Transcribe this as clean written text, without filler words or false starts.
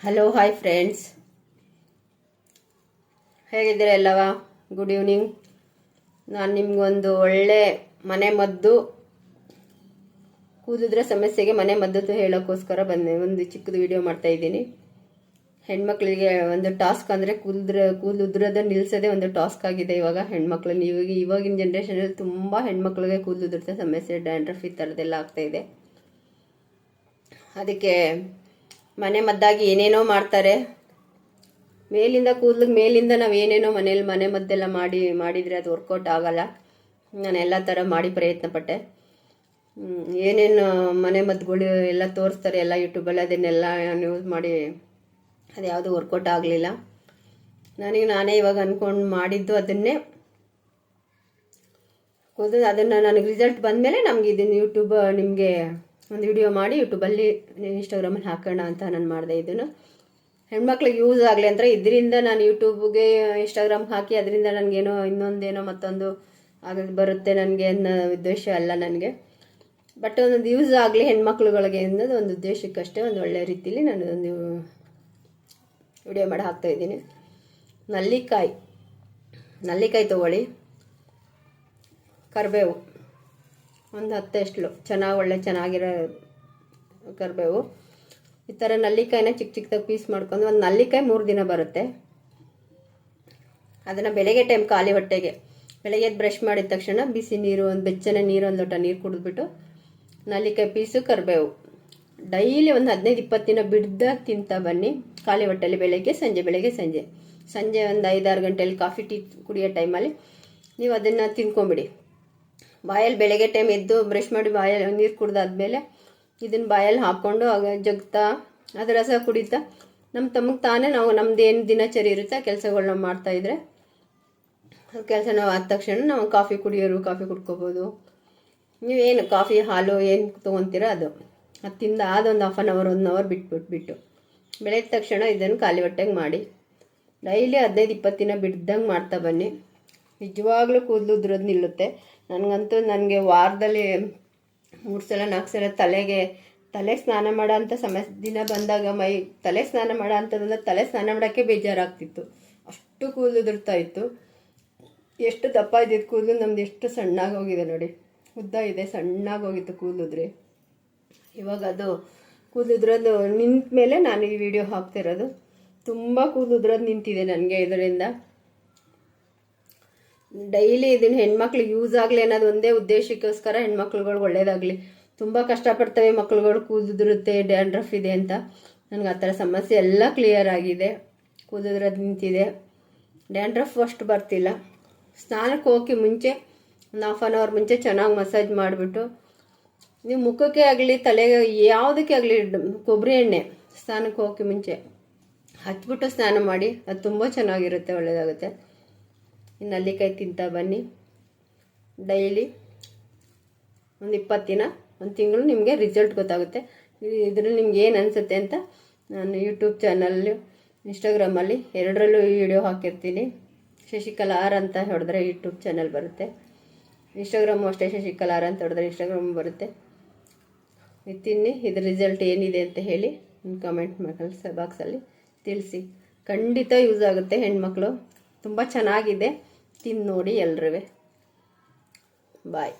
Hello hi friends, ಹೇಗಿದ್ದೀರಾ ಎಲ್ಲವ? Good evening. ನಾನು ನಿಮ್ಗೊಂದು ಒಳ್ಳೆ ಮನೆ ಮದ್ದು, ಕೂದಲಿದ್ರೆ ಸಮಸ್ಯೆಗೆ ಮನೆ ಮದ್ದು ಹೇಳೋಕ್ಕೋಸ್ಕರ ಬಂದೆ. ಒಂದು ಚಿಕ್ಕದು ವಿಡಿಯೋ ಮಾಡ್ತಾ ಇದ್ದೀನಿ. ಹೆಣ್ಮಕ್ಳಿಗೆ ಒಂದು ಟಾಸ್ಕ್ ಅಂದರೆ ಕೂದಲು ಉದುರೋದನ್ನ ನಿಲ್ಲಿಸೋದೇ ಒಂದು ಟಾಸ್ಕ್ ಆಗಿದೆ ಇವಾಗ ಹೆಣ್ಮಕ್ಳನ್ನ. ಇವಾಗಿನ ಜನ್ರೇಷನಲ್ಲಿ ತುಂಬ ಹೆಣ್ಮಕ್ಳಿಗೆ ಕೂದಲು ಉದುರುತ್ತೆ ಸಮಸ್ಯೆ, ಡ್ಯಾಂಡ್ರಫ್ ಈ ಥರದ್ದೆಲ್ಲ ಆಗ್ತಾಯಿದೆ. ಅದಕ್ಕೆ ಮನೆ ಮದ್ದಾಗಿ ಏನೇನೋ ಮಾಡ್ತಾರೆ. ಮೇಲಿಂದ ನಾವು ಏನೇನೋ ಮನೆ ಮದ್ದೆಲ್ಲ ಮಾಡಿದರೆ ಅದು ವರ್ಕೌಟ್ ಆಗಲ್ಲ. ನಾನು ಎಲ್ಲ ಥರ ಮಾಡಿ ಪ್ರಯತ್ನ ಪಟ್ಟೆ. ಏನೇನು ಮನೆ ಮದ್ದುಗಳು ಎಲ್ಲ ತೋರಿಸ್ತಾರೆ ಎಲ್ಲ ಯೂಟ್ಯೂಬಲ್ಲಿ, ಅದನ್ನೆಲ್ಲ ಯೂಸ್ ಮಾಡಿ ಅದು ಯಾವುದು ವರ್ಕೌಟ್ ಆಗಲಿಲ್ಲ. ನಾನೇ ಇವಾಗ ಅಂದ್ಕೊಂಡು ಮಾಡಿದ್ದು ಅದನ್ನೇ ಅದನ್ನು ನನಗೆ ರಿಸಲ್ಟ್ ಬಂದಮೇಲೆ ನಮ್ಗೆ ಇದನ್ನು ನಿಮಗೆ ಒಂದು ವಿಡಿಯೋ ಮಾಡಿ ಯೂಟ್ಯೂಬಲ್ಲಿ ಇನ್ಸ್ಟಾಗ್ರಾಮಲ್ಲಿ ಹಾಕೋಣ ಅಂತ ನಾನು ಮಾಡಿದೆ. ಇದನ್ನು ಹೆಣ್ಮಕ್ಳಿಗೆ ಯೂಸ್ ಆಗಲಿ ಅಂತ ಇದರಿಂದ ನಾನು ಯೂಟ್ಯೂಬ್ಗೆ ಇನ್ಸ್ಟಾಗ್ರಾಮ್ಗೆ ಹಾಕಿ ಅದರಿಂದ ನನಗೇನೋ ಇನ್ನೊಂದೇನೋ ಮತ್ತೊಂದು ಆಗೋದು ಬರುತ್ತೆ ನನಗೆ ಅನ್ನೋ ಉದ್ದೇಶ ಅಲ್ಲ ನನಗೆ. ಬಟ್ ಒಂದು ಯೂಸ್ ಆಗಲಿ ಹೆಣ್ಮಕ್ಳುಗಳಿಗೆ ಅನ್ನೋದು ಒಂದು ಉದ್ದೇಶಕ್ಕಷ್ಟೇ ಒಂದು ಒಳ್ಳೆ ರೀತಿಯಲ್ಲಿ ನಾನು ಒಂದು ವಿಡಿಯೋ ಮಾಡಿ ಹಾಕ್ತಾಯಿದ್ದೀನಿ. ನಲ್ಲಿಕಾಯಿ ತೊಗೊಳ್ಳಿ, ಕರಿಬೇವು ಒಂದು 10 ಎಷ್ಟಲು ಚೆನ್ನಾಗಿರೋ ಕರಿಬೇವು. ಈ ಥರ ನಲ್ಲಿಕಾಯಿನ ಚಿಕ್ಕದಾಗಿ ಪೀಸ್ ಮಾಡ್ಕೊಂಡು, ಒಂದು ನಲ್ಲಿಕಾಯಿ 3 ದಿನ ಬರುತ್ತೆ. ಅದನ್ನು ಬೆಳಗ್ಗೆ ಟೈಮ್ ಖಾಲಿ ಹೊಟ್ಟೆಗೆ ಬೆಳಗ್ಗೆ ಬ್ರಷ್ ಮಾಡಿದ ತಕ್ಷಣ ಬಿಸಿ ನೀರು, ಒಂದು ಬೆಚ್ಚನೆ ನೀರು, ಒಂದು ಲೋಟ ನೀರು ಕುಡಿದ್ಬಿಟ್ಟು ನಲ್ಲಿಕಾಯಿ ಪೀಸು ಕರಿಬೇವು ಡೈಲಿ ಒಂದು 15-20 ದಿನ ಬಿಡ್ದಾಗ ತಿಂತಾ ಬನ್ನಿ. ಖಾಲಿ ಹೊಟ್ಟೆಯಲ್ಲಿ ಬೆಳಗ್ಗೆ ಸಂಜೆ ಒಂದು 5-6 ಗಂಟೆಯಲ್ಲಿ ಕಾಫಿ ಟೀ ಕುಡಿಯೋ ಟೈಮಲ್ಲಿ ನೀವು ಅದನ್ನು ತಿನ್ಕೊಂಬಿಡಿ. ಬಾಯಲ್ಲಿ ಬೆಳಗ್ಗೆ ಟೈಮ್ ಎದ್ದು ಬ್ರಷ್ ಮಾಡಿ ಬಾಯಲ್ಲಿ ನೀರು ಕುಡ್ದಾದ್ಮೇಲೆ ಇದನ್ನು ಬಾಯಲ್ಲಿ ಹಾಕ್ಕೊಂಡು ಜಗ್ತಾ ಅದರ ರಸ ಕುಡಿತಾ ತಮಗೆ ತಾನೇ ನಾವು ನಮ್ದೇನು ದಿನಚರಿ ಇರುತ್ತೆ ಆ ಕೆಲಸಗಳು ನಾವು ಮಾಡ್ತಾಯಿದ್ರೆ ಕೆಲಸ ನಾವು ಆದ ತಕ್ಷಣ ನಾವು ಕಾಫಿ ಕಾಫಿ ಕುಡ್ಕೋಬೋದು. ನೀವೇನು ಕಾಫಿ ಹಾಲು ಏನು ತೊಗೊತೀರ ಅದು ತಿಂದ ಅದೊಂದು 1/2 hour 1 hour ಬಿಟ್ಟು ಬೆಳೆದ ತಕ್ಷಣ ಇದನ್ನು ಖಾಲಿ ಹೊಟ್ಟೆಗೆ ಮಾಡಿ ಡೈಲಿ 15-20 ದಿನ ಬಿಡ್ದಂಗೆ ಮಾಡ್ತಾ ಬನ್ನಿ. ನಿಜವಾಗ್ಲೂ ಕೂದಲು ಉದುರೋದು ನಿಲ್ಲುತ್ತೆ. ನನಗೆ ವಾರದಲ್ಲಿ 3 ಸಲ 4 ಸಲ ತಲೆಗೆ ಸ್ನಾನ ಮಾಡೋ ಅಂಥ ದಿನ ಬಂದಾಗ ತಲೆ ಸ್ನಾನ ಮಾಡೋ ಅಂಥದ್ದೆಲ್ಲ ತಲೆ ಸ್ನಾನ ಮಾಡೋಕ್ಕೆ ಬೇಜಾರಾಗ್ತಿತ್ತು. ಅಷ್ಟು ಕೂದಲು ಉದುರ್ತಾ ಇತ್ತು. ಎಷ್ಟು ದಪ್ಪ ಇದ್ದಿದ್ದು ಕೂದಲು ನಮ್ದು ಎಷ್ಟು ಸಣ್ಣಾಗಿ ಹೋಗಿದೆ ನೋಡಿ. ಉದ್ದ ಇದೆ, ಸಣ್ಣಾಗಿ ಹೋಗಿತ್ತು ಕೂದಲುದ್ರೆ. ಇವಾಗ ಅದು ಕೂದಲು ಉದುರೋದು ನಿಂತ ಮೇಲೆ ನಾನು ಈ ವಿಡಿಯೋ ಹಾಕ್ತಿರೋದು. ತುಂಬ ಕೂದಲು ಉದುರೋದು ನಿಂತಿದೆ ನನಗೆ. ಇದರಿಂದ ಡೈಲಿ ಇದನ್ನು ಹೆಣ್ಮಕ್ಳಿಗೆ ಯೂಸ್ ಆಗಲಿ ಅನ್ನೋದು ಒಂದೇ ಉದ್ದೇಶಕ್ಕೋಸ್ಕರ, ಹೆಣ್ಮಕ್ಳುಗಳಿಗೆ ಒಳ್ಳೇದಾಗಲಿ. ತುಂಬ ಕಷ್ಟಪಡ್ತವೆ ಮಕ್ಳುಗಳು, ಕೂದಲುದುರುತ್ತೆ, ಡ್ಯಾಂಡ್ರಫ್ ಇದೆ ಅಂತ. ನನಗೆ ಆ ಥರ ಸಮಸ್ಯೆ ಎಲ್ಲ ಕ್ಲಿಯರ್ ಆಗಿದೆ. ಕೂದಲುದ್ರದ್ದು ನಿಂತಿದೆ, ಡ್ಯಾಂಡ್ರಫ್ ಅಷ್ಟು ಬರ್ತಿಲ್ಲ. ಸ್ನಾನಕ್ಕೆ ಹೋಗೋಕ್ಕೆ ಮುಂಚೆ ಒಂದು 1/2 hour ಮುಂಚೆ ಚೆನ್ನಾಗಿ ಮಸಾಜ್ ಮಾಡಿಬಿಟ್ಟು ನೀವು ಮುಖಕ್ಕೆ ಆಗಲಿ ತಲೆಗೆ ಯಾವುದಕ್ಕೆ ಆಗಲಿ ಕೊಬ್ಬರಿ ಎಣ್ಣೆ ಸ್ನಾನಕ್ಕೆ ಹೋಗೋಕ್ಕೆ ಮುಂಚೆ ಹಚ್ಬಿಟ್ಟು ಸ್ನಾನ ಮಾಡಿ. ಅದು ತುಂಬ ಚೆನ್ನಾಗಿರುತ್ತೆ, ಒಳ್ಳೆಯದಾಗುತ್ತೆ. ನಲ್ಲಿಕಾಯಿ ತಿಂತಾ ಬನ್ನಿ ಡೈಲಿ ಒಂದು 20 ದಿನ, 1 ತಿಂಗಳು ನಿಮಗೆ ರಿಸಲ್ಟ್ ಗೊತ್ತಾಗುತ್ತೆ. ಇದರಲ್ಲಿ ನಿಮ್ಗೆ ಏನು ಅನಿಸುತ್ತೆ ಅಂತ ನಾನು ಯೂಟ್ಯೂಬ್ ಚಾನಲ್ಲು, ಇನ್ಸ್ಟಾಗ್ರಾಮಲ್ಲಿ ಎರಡರಲ್ಲೂ ವಿಡಿಯೋ ಹಾಕಿರ್ತೀನಿ. ಶಶಿಕಲಾ ಆರ್ ಅಂತ ಹೊಡೆದ್ರೆ ಯೂಟ್ಯೂಬ್ ಚಾನಲ್ ಬರುತ್ತೆ, ಇನ್ಸ್ಟಾಗ್ರಾಮು ಅಷ್ಟೇ ಶಶಿಕಲಾ ಆರ್ ಅಂತ ಹೊಡೆದ್ರೆ ಇನ್ಸ್ಟಾಗ್ರಾಮ್ ಬರುತ್ತೆ. ತಿನ್ನಿ, ಇದ್ರ ರಿಸಲ್ಟ್ ಏನಿದೆ ಅಂತ ಹೇಳಿ ಕಮೆಂಟ್ ಬಾಕ್ಸಲ್ಲಿ ತಿಳಿಸಿ. ಖಂಡಿತ ಯೂಸ್ ಆಗುತ್ತೆ ಹೆಣ್ಮಕ್ಳು. ತುಂಬ ಚೆನ್ನಾಗಿದೆ, ತಿಂದು ನೋಡಿ ಎಲ್ರೂ. ಬಾಯ್.